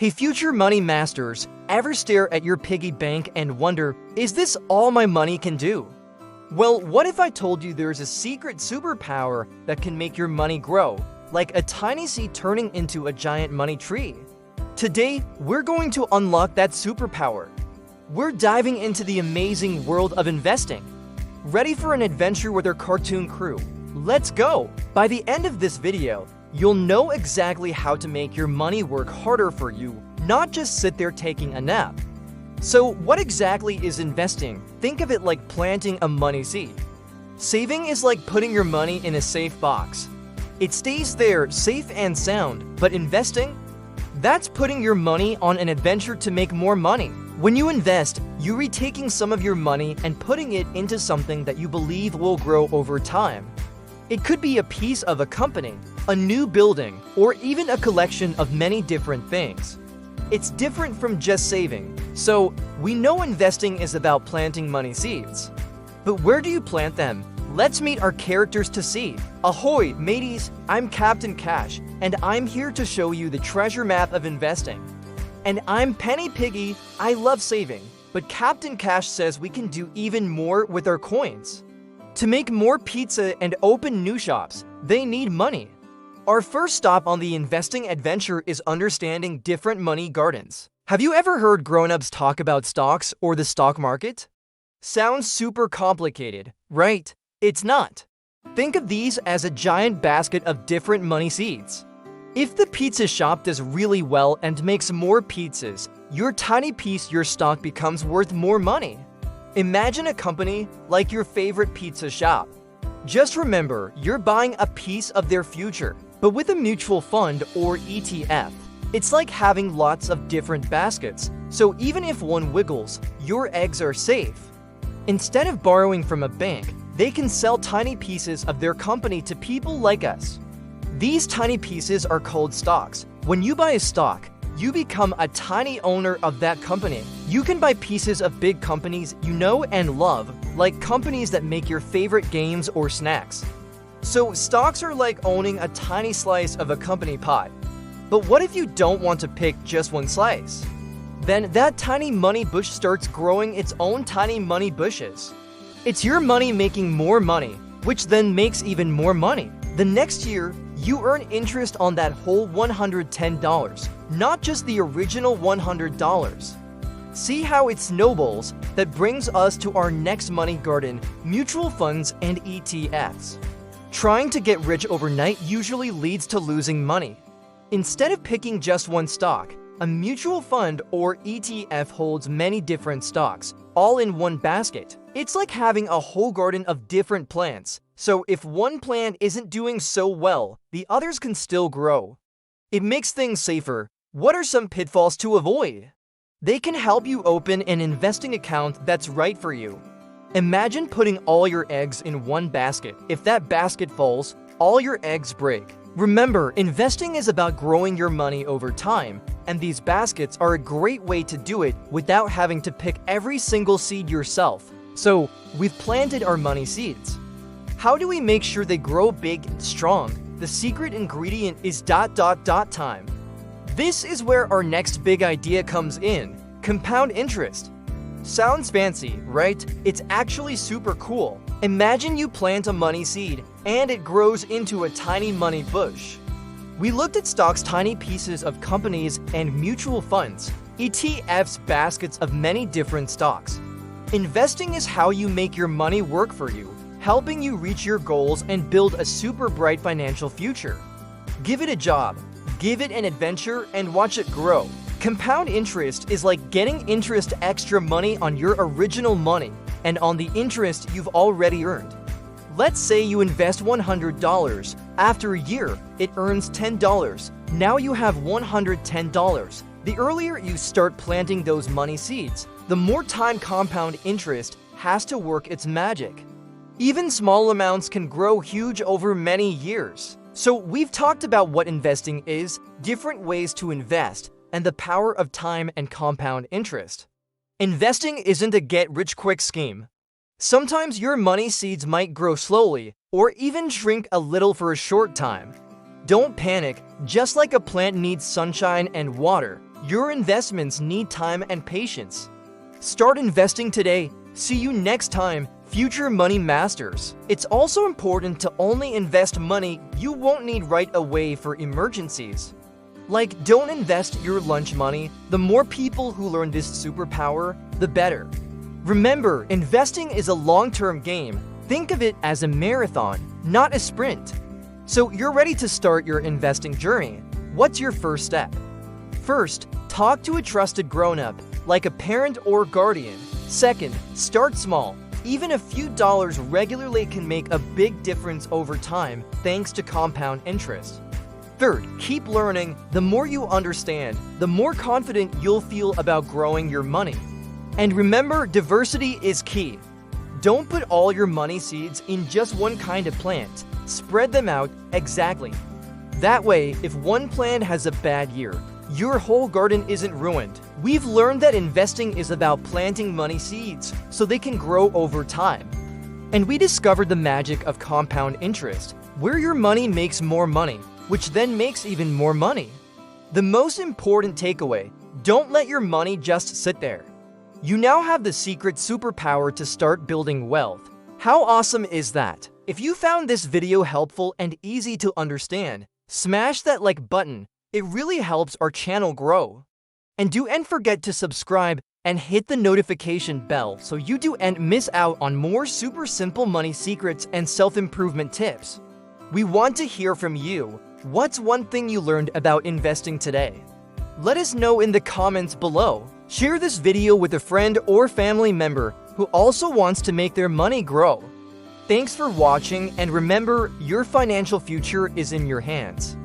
Hey future money masters, ever stare at your piggy bank and wonder, is this all my money can do? Well, what if I told you there's a secret superpower that can make your money grow, like a tiny seed turning into a giant money tree? Today, we're going to unlock that superpower. We're diving into the amazing world of investing. Ready for an adventure with our cartoon crew? Let's go! By the end of this video, you'll know exactly how to make your money work harder for you, not just sit there taking a nap. So what exactly is investing? Think of it like planting a money seed. Saving is like putting your money in a safe box. It stays there safe and sound, but investing? That's putting your money on an adventure to make more money. When you invest, you're retaking some of your money and putting it into something that you believe will grow over time. It could be a piece of a company, a new building, or even a collection of many different things. It's different from just saving. So, we know investing is about planting money seeds. But where do you plant them? Let's meet our characters to see. Ahoy, mateys! I'm Captain Cash, and I'm here to show you the treasure map of investing. And I'm Penny Piggy. I love saving, but Captain Cash says we can do even more with our coins. To make more pizza and open new shops, they need money. Our first stop on the investing adventure is understanding different money gardens. Have you ever heard grown-ups talk about stocks or the stock market? Sounds super complicated, right? It's not. Think of these as a giant basket of different money seeds. If the pizza shop does really well and makes more pizzas, your tiny piece, your stock becomes worth more money. Imagine a company like your favorite pizza shop. Just remember, you're buying a piece of their future, but with a mutual fund or ETF. It's like having lots of different baskets, so even if one wiggles, your eggs are safe. Instead of borrowing from a bank, they can sell tiny pieces of their company to people like us. These tiny pieces are called stocks. When you buy a stock, you become a tiny owner of that company. You can buy pieces of big companies you know and love, like companies that make your favorite games or snacks. So stocks are like owning a tiny slice of a company pie. But what if you don't want to pick just one slice? Then that tiny money bush starts growing its own tiny money bushes. It's your money making more money, which then makes even more money. The next year, you earn interest on that whole $110, not just the original $100. See how it snowballs? That brings us to our next money garden, mutual funds and ETFs. Trying to get rich overnight usually leads to losing money. Instead of picking just one stock, a mutual fund or ETF holds many different stocks, all in one basket. It's like having a whole garden of different plants. So if one plant isn't doing so well, the others can still grow. It makes things safer. What are some pitfalls to avoid? They can help you open an investing account that's right for you. Imagine putting all your eggs in one basket. If that basket falls, all your eggs break. Remember, investing is about growing your money over time, and these baskets are a great way to do it without having to pick every single seed yourself. So, we've planted our money seeds. How do we make sure they grow big and strong? The secret ingredient is ... time. This is where our next big idea comes in, compound interest. Sounds fancy, right? It's actually super cool. Imagine you plant a money seed, and it grows into a tiny money bush. We looked at stocks, tiny pieces of companies, and mutual funds, ETFs, baskets of many different stocks. Investing is how you make your money work for you, helping you reach your goals and build a super bright financial future. Give it a job, give it an adventure, and watch it grow. Compound interest is like getting interest extra money on your original money and on the interest you've already earned. Let's say you invest $100. After a year, it earns $10. Now you have $110. The earlier you start planting those money seeds, the more time compound interest has to work its magic. Even small amounts can grow huge over many years. So we've talked about what investing is, different ways to invest, and the power of time and compound interest. Investing isn't a get-rich-quick scheme. Sometimes your money seeds might grow slowly, or even shrink a little for a short time. Don't panic. Just like a plant needs sunshine and water, Your investments need time and patience. Start investing today. See you next time, future money masters. It's also important to only invest money you won't need right away for emergencies. Like, don't invest your lunch money. The more people who learn this superpower, the better. Remember, investing is a long-term game. Think of it as a marathon, not a sprint. So you're ready to start your investing journey. What's your first step? First, talk to a trusted grown-up, like a parent or guardian. Second, start small. Even a few dollars regularly can make a big difference over time thanks to compound interest. Third, keep learning. The more you understand, the more confident you'll feel about growing your money. And remember, diversity is key. Don't put all your money seeds in just one kind of plant. Spread them out exactly. That way, if one plant has a bad year, your whole garden isn't ruined. We've learned that investing is about planting money seeds so they can grow over time. And we discovered the magic of compound interest, where your money makes more money, which then makes even more money. The most important takeaway: don't let your money just sit there. You now have the secret superpower to start building wealth. How awesome is that? If you found this video helpful and easy to understand, smash that like button. It really helps our channel grow. And don't forget to subscribe and hit the notification bell so you don't miss out on more super simple money secrets and self-improvement tips. We want to hear from you. What's one thing you learned about investing today? Let us know in the comments below. Share this video with a friend or family member who also wants to make their money grow. Thanks for watching, and remember, your financial future is in your hands.